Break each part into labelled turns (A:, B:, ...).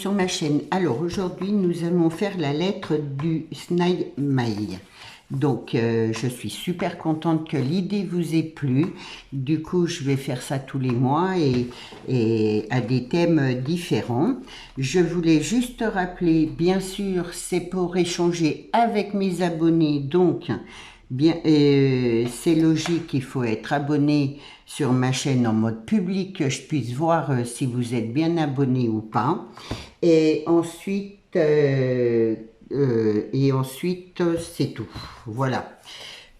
A: sur ma chaîne. Alors aujourd'hui nous allons faire la lettre du Snail Mail. Donc je suis super contente que l'idée vous ait plu. Du coup je vais faire ça tous les mois et à des thèmes différents. Je voulais juste rappeler, bien sûr c'est pour échanger avec mes abonnés, donc bien, c'est logique, il faut être abonné sur ma chaîne en mode public, que je puisse voir si vous êtes bien abonné ou pas. Et ensuite, c'est tout. Voilà.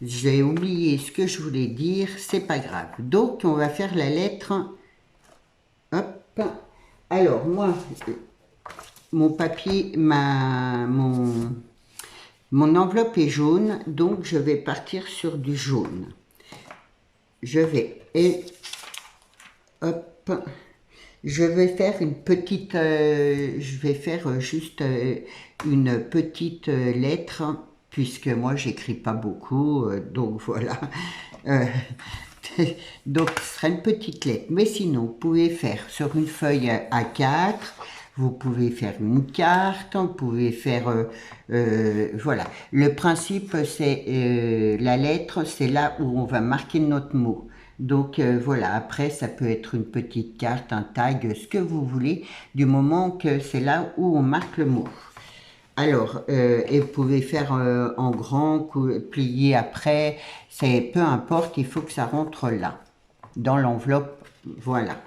A: J'ai oublié ce que je voulais dire, c'est pas grave. Donc, on va faire la lettre. Hop. Alors, moi, mon papier, mon enveloppe est jaune, donc je vais partir sur du jaune. Je vais faire une petite, je vais faire juste une petite lettre, puisque moi j'écris pas beaucoup, donc voilà. Donc ce sera une petite lettre, mais sinon vous pouvez faire sur une feuille A4, vous pouvez faire une carte, vous pouvez faire, voilà. Le principe c'est la lettre, c'est là où on va marquer notre mot. Donc voilà, après ça peut être une petite carte, un tag, ce que vous voulez, du moment que c'est là où on marque le mot. Alors, et vous pouvez faire en grand, plier après, c'est peu importe, il faut que ça rentre là, dans l'enveloppe, voilà.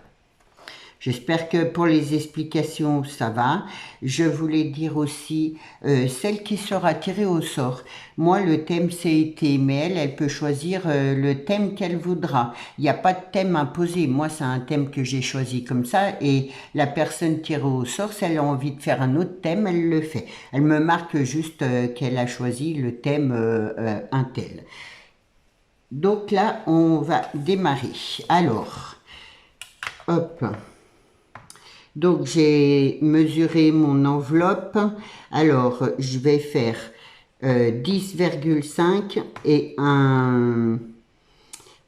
A: J'espère que pour les explications, ça va. Je voulais dire aussi, celle qui sera tirée au sort. Moi, le thème c'est été, mais elle peut choisir le thème qu'elle voudra. Il n'y a pas de thème imposé. Moi, c'est un thème que j'ai choisi comme ça. Et la personne tirée au sort, si elle a envie de faire un autre thème, elle le fait. Elle me marque juste qu'elle a choisi le thème un tel. Donc là, on va démarrer. Alors, hop. Donc, j'ai mesuré mon enveloppe. Alors, je vais faire 10,5 et un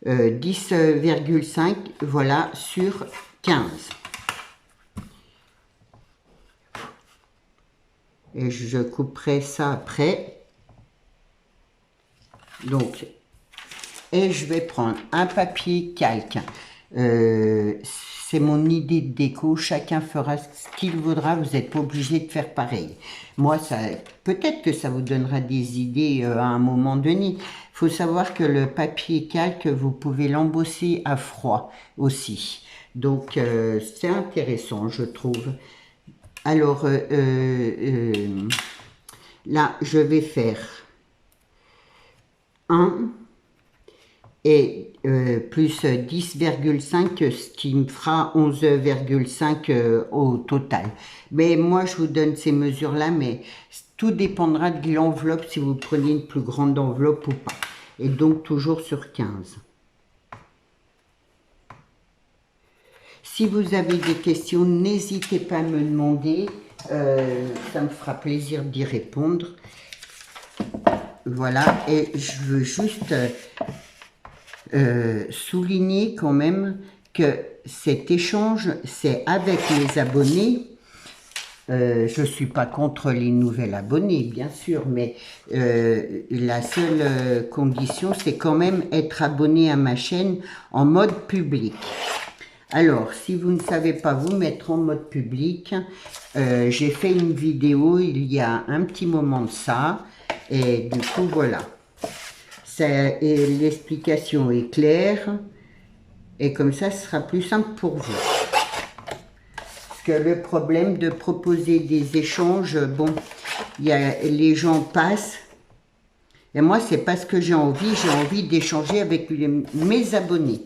A: 10,5, voilà, sur 15. Et je couperai ça après. Donc, et je vais prendre un papier calque. C'est mon idée de déco, chacun fera ce qu'il voudra, vous n'êtes pas obligé de faire pareil. Moi, peut-être que ça vous donnera des idées à un moment donné. Il faut savoir que le papier calque, vous pouvez l'embosser à froid aussi. Donc, c'est intéressant, je trouve. Alors, là, je vais faire 1 et plus 10,5, ce qui me fera 11,5 au total. Mais moi, je vous donne ces mesures-là, mais tout dépendra de l'enveloppe, si vous prenez une plus grande enveloppe ou pas. Et donc, toujours sur 15. Si vous avez des questions, n'hésitez pas à me demander. Ça me fera plaisir d'y répondre. Voilà, et je veux juste... souligner quand même que cet échange, c'est avec les abonnés. Je ne suis pas contre les nouvelles abonnés, bien sûr, mais la seule condition, c'est quand même être abonné à ma chaîne en mode public. Alors, si vous ne savez pas vous mettre en mode public, j'ai fait une vidéo il y a un petit moment de ça, et du coup, voilà. L'explication est claire et comme ça ce sera plus simple pour vous. Parce que le problème de proposer des échanges, bon, les gens passent et moi c'est pas ce que j'ai envie d'échanger avec mes abonnés.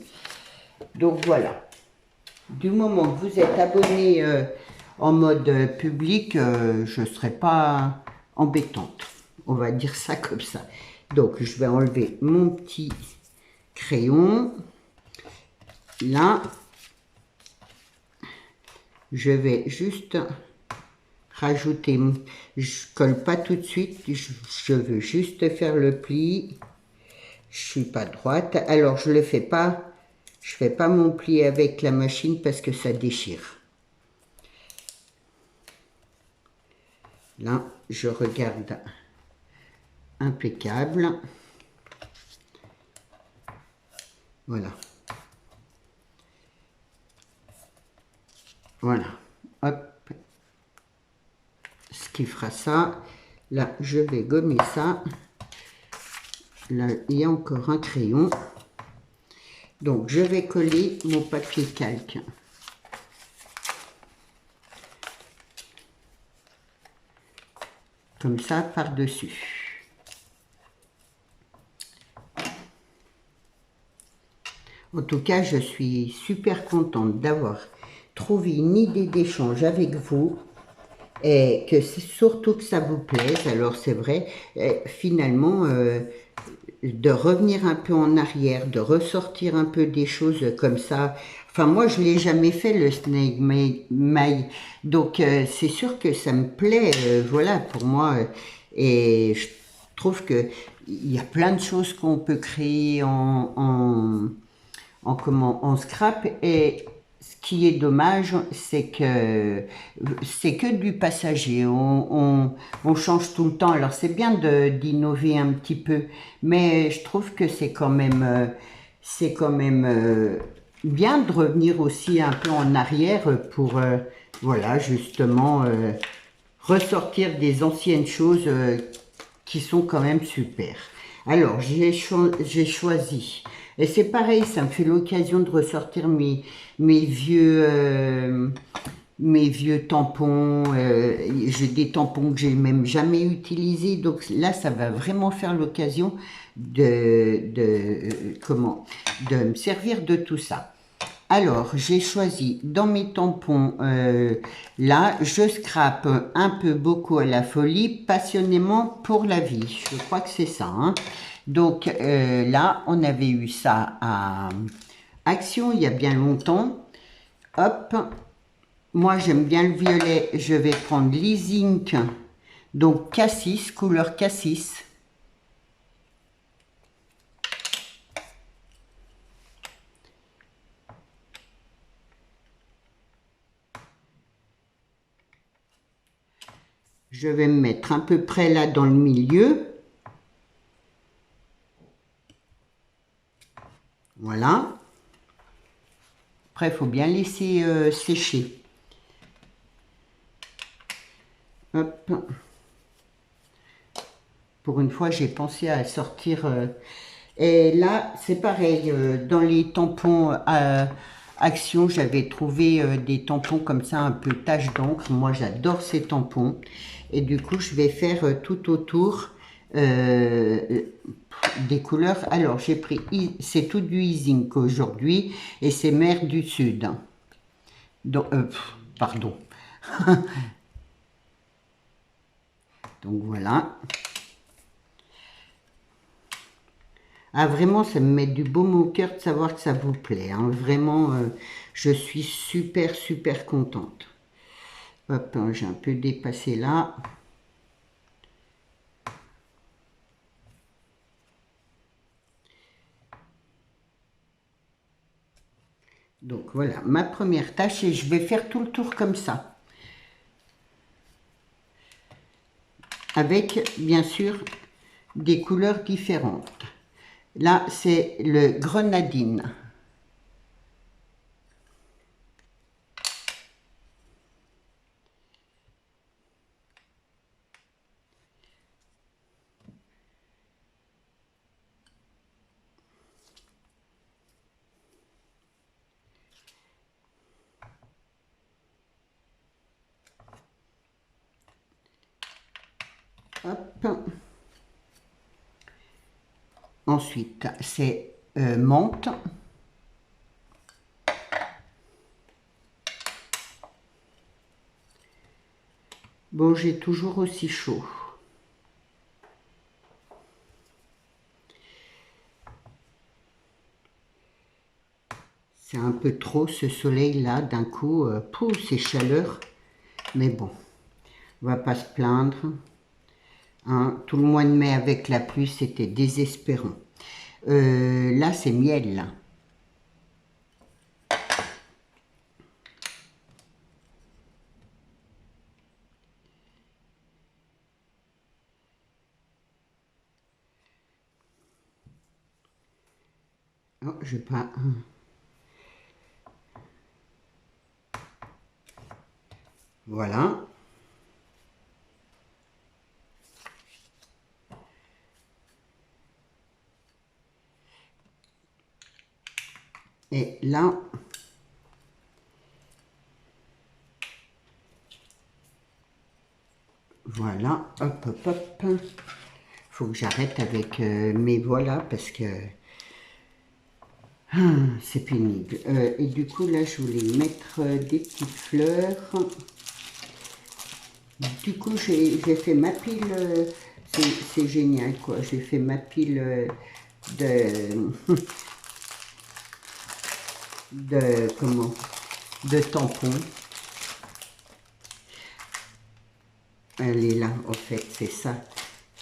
A: Donc voilà, du moment que vous êtes abonné en mode public, je ne serai pas embêtante, on va dire ça comme ça. Donc, je vais enlever mon petit crayon. Là, je vais juste rajouter, je colle pas tout de suite, je veux juste faire le pli. Je suis pas droite, alors je fais pas mon pli avec la machine parce que ça déchire. Là, je regarde impeccable. Voilà. Voilà. Hop. Ce qui fera ça. Là, je vais gommer ça. Là, il y a encore un crayon. Donc, je vais coller mon papier calque. Comme ça, par-dessus. En tout cas, je suis super contente d'avoir trouvé une idée d'échange avec vous. Et que c'est surtout que ça vous plaise. Alors, c'est vrai, finalement... de revenir un peu en arrière, de ressortir un peu des choses comme ça. Enfin, moi, je ne l'ai jamais fait, le snake mail. Donc, c'est sûr que ça me plaît, voilà, pour moi. Et je trouve que il y a plein de choses qu'on peut créer en scrap. Et ce qui est dommage, c'est que du passager. On change tout le temps. Alors c'est bien d'innover un petit peu, mais je trouve que c'est quand même bien de revenir aussi un peu en arrière pour, voilà, justement, ressortir des anciennes choses qui sont quand même super. Alors, j'ai choisi, et c'est pareil, ça me fait l'occasion de ressortir mes vieux tampons. J'ai des tampons que j'ai même jamais utilisés, donc là, ça va vraiment faire l'occasion de me servir de tout ça. Alors, j'ai choisi dans mes tampons, là, je scrape un peu beaucoup à la folie, passionnément pour la vie. Je crois que c'est ça. Hein. Donc là, on avait eu ça à Action il y a bien longtemps. Hop, moi j'aime bien le violet, je vais prendre l'E-Zinc, donc cassis, couleur cassis. Je vais me mettre à peu près là dans le milieu. Voilà. Après, il faut bien laisser sécher. Hop. Pour une fois, j'ai pensé à sortir. Et là, c'est pareil. Dans les tampons Action, j'avais trouvé des tampons comme ça, un peu tache d'encre. Moi, j'adore ces tampons. Et du coup, je vais faire tout autour des couleurs. Alors, j'ai pris, c'est tout du Zinc aujourd'hui. Et c'est Mer du Sud. Donc, pardon. Donc, voilà. Ah, vraiment, ça me met du baume au cœur de savoir que ça vous plaît. Hein. Vraiment, je suis super, super contente. Hop, hein, j'ai un peu dépassé là. Donc voilà, ma première tâche, et je vais faire tout le tour comme ça. Avec, bien sûr, des couleurs différentes. Là, c'est le grenadine. Hop. Ensuite, c'est menthe. Bon, j'ai toujours aussi chaud. C'est un peu trop ce soleil-là, d'un coup, c'est chaleur. Mais bon, on va pas se plaindre. Hein, tout le mois de mai avec la pluie, c'était désespérant. Là, c'est miel. Là. Oh, je vais pas... Voilà. Et là, voilà, hop, hop, hop. Faut que j'arrête avec mes voilà parce que c'est pénible. Et du coup, là, je voulais mettre des petites fleurs. Du coup, j'ai fait ma pile. C'est génial, quoi. J'ai fait ma pile de, comment, de tampons. Elle est là, en fait, c'est ça.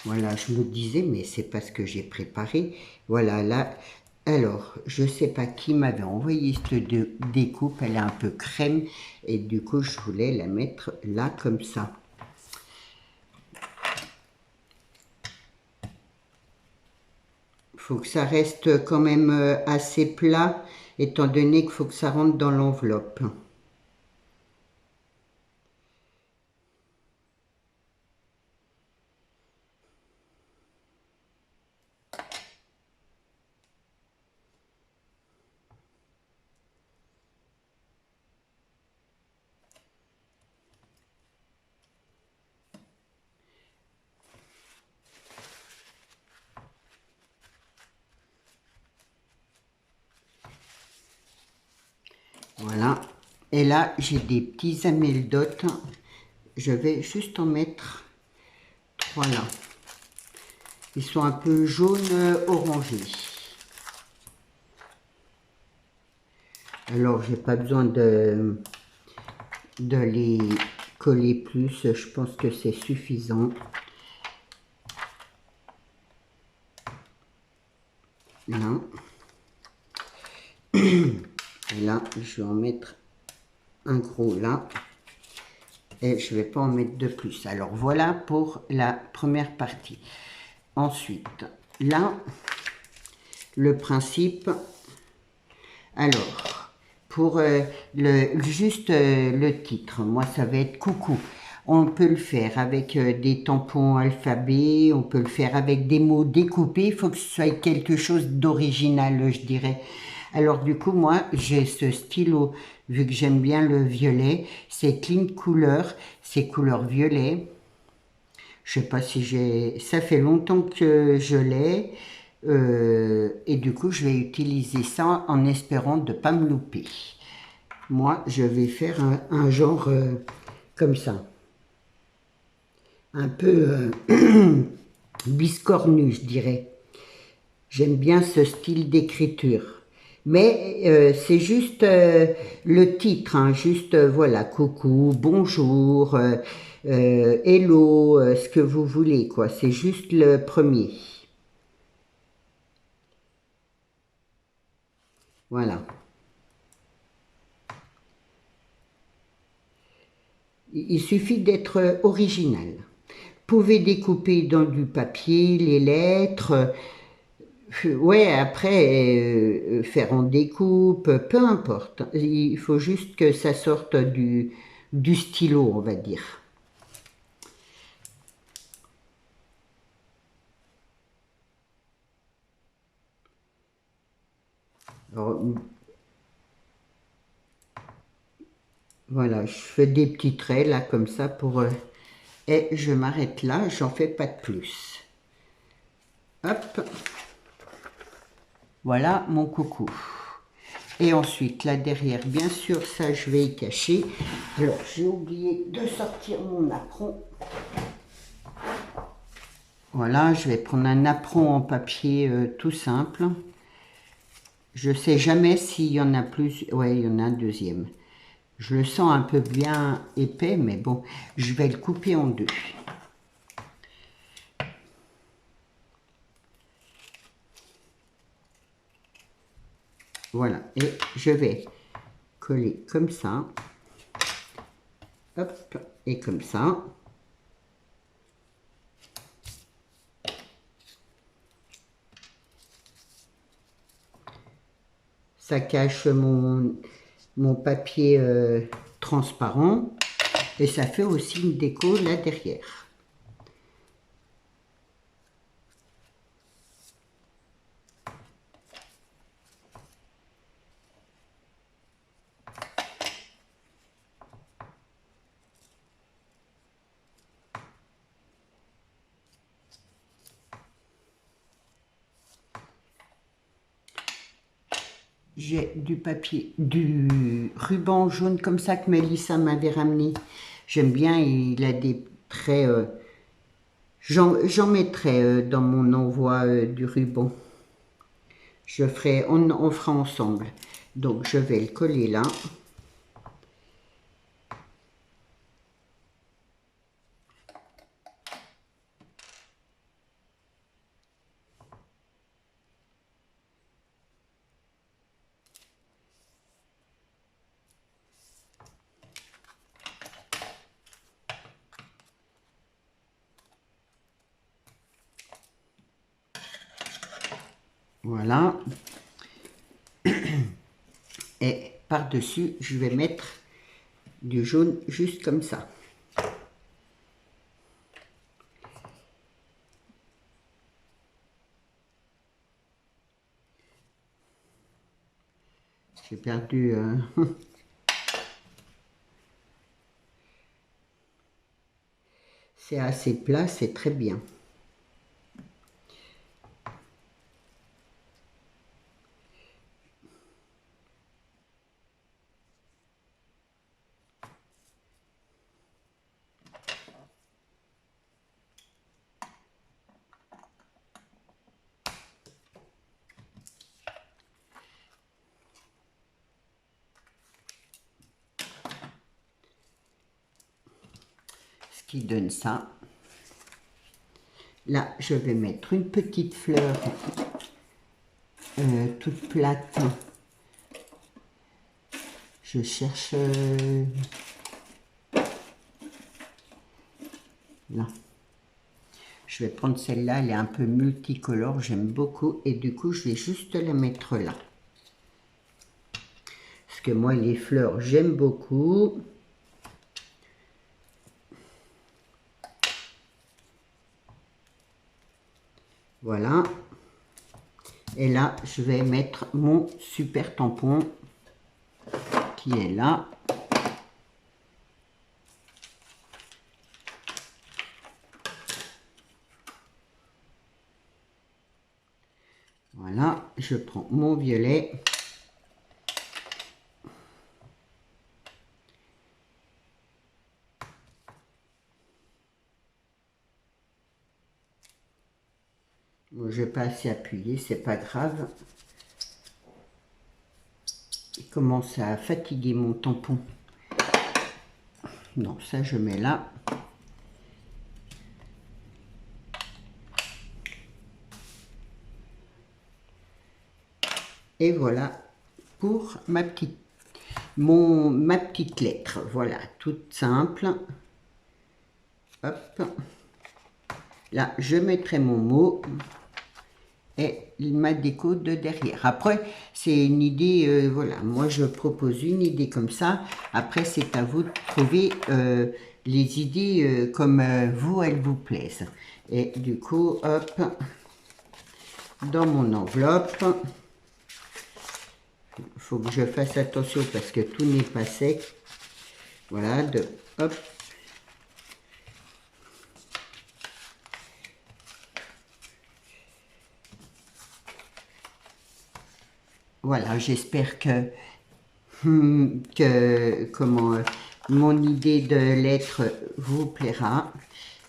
A: Voilà, je me disais, mais c'est pas ce que j'ai préparé. Voilà, là. Alors, je sais pas qui m'avait envoyé cette découpe. Elle est un peu crème. Et du coup, je voulais la mettre là, comme ça. Faut que ça reste quand même assez plat, étant donné qu'il faut que ça rentre dans l'enveloppe. Voilà. Et là, j'ai des petits amélidotes. Je vais juste en mettre 3 là. Ils sont un peu jaunes orangés. Alors, j'ai pas besoin de les coller plus. Je pense que c'est suffisant. Là. Et là, je vais en mettre un gros là. Et je ne vais pas en mettre de plus. Alors voilà pour la première partie. Ensuite, là, le principe. Alors, pour juste le titre, moi ça va être coucou. On peut le faire avec des tampons alphabet, on peut le faire avec des mots découpés. Il faut que ce soit quelque chose d'original, je dirais. Alors du coup, moi, j'ai ce stylo, vu que j'aime bien le violet, c'est Clean Couleur, c'est couleur violet. Je sais pas si j'ai... Ça fait longtemps que je l'ai. Et du coup, je vais utiliser ça en espérant de ne pas me louper. Moi, je vais faire un genre comme ça. Un peu biscornu, je dirais. J'aime bien ce style d'écriture. Mais c'est juste le titre, hein, juste voilà, coucou, bonjour, hello, ce que vous voulez, quoi. C'est juste le premier. Voilà. Il suffit d'être original. Vous pouvez découper dans du papier les lettres. Ouais, après, faire en découpe, peu importe. Il faut juste que ça sorte du stylo, on va dire. Alors, voilà, je fais des petits traits là comme ça pour... et je m'arrête là, j'en fais pas de plus. Hop, voilà mon coucou. Et ensuite, là derrière, bien sûr, ça je vais y cacher. Alors, j'ai oublié de sortir mon apron. Voilà, je vais prendre un apron en papier tout simple. Je sais jamais s'il y en a plus. Ouais, il y en a un deuxième. Je le sens un peu bien épais, mais bon, je vais le couper en deux. Voilà, et je vais coller comme ça. Hop, et comme ça. ça cache mon papier transparent et ça fait aussi une déco là derrière. J'ai du papier, du ruban jaune comme ça que Mélissa m'avait ramené. J'aime bien, il a des traits. J'en mettrai dans mon envoi du ruban. On fera ensemble. Donc je vais le coller là. Voilà. Et par-dessus, je vais mettre du jaune juste comme ça. J'ai perdu... C'est assez plat, c'est très bien. Ce qui donne ça. Là, je vais mettre une petite fleur toute plate. Je cherche là. Je vais prendre celle-là, elle est un peu multicolore, j'aime beaucoup. Et du coup, je vais juste la mettre là. Parce que moi, les fleurs, j'aime beaucoup. Voilà. Et là, je vais mettre mon super tampon qui est là. Voilà, je prends mon violet. Je n'ai pas assez appuyé, c'est pas grave. Il commence à fatiguer mon tampon. Non, ça je mets là. Et voilà pour ma petite lettre. Voilà, toute simple. Hop. Là, je mettrai mon mot et ma déco de derrière. Après, c'est une idée, voilà, moi je propose une idée comme ça. Après, c'est à vous de trouver les idées comme vous, elles vous plaisent. Et du coup, hop, dans mon enveloppe, il faut que je fasse attention parce que tout n'est pas sec. Voilà, hop. Voilà, j'espère que mon idée de lettre vous plaira.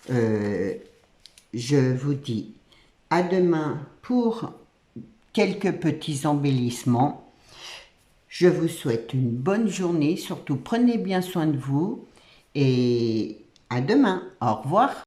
A: Je vous dis à demain pour quelques petits embellissements. Je vous souhaite une bonne journée, surtout prenez bien soin de vous et à demain. Au revoir.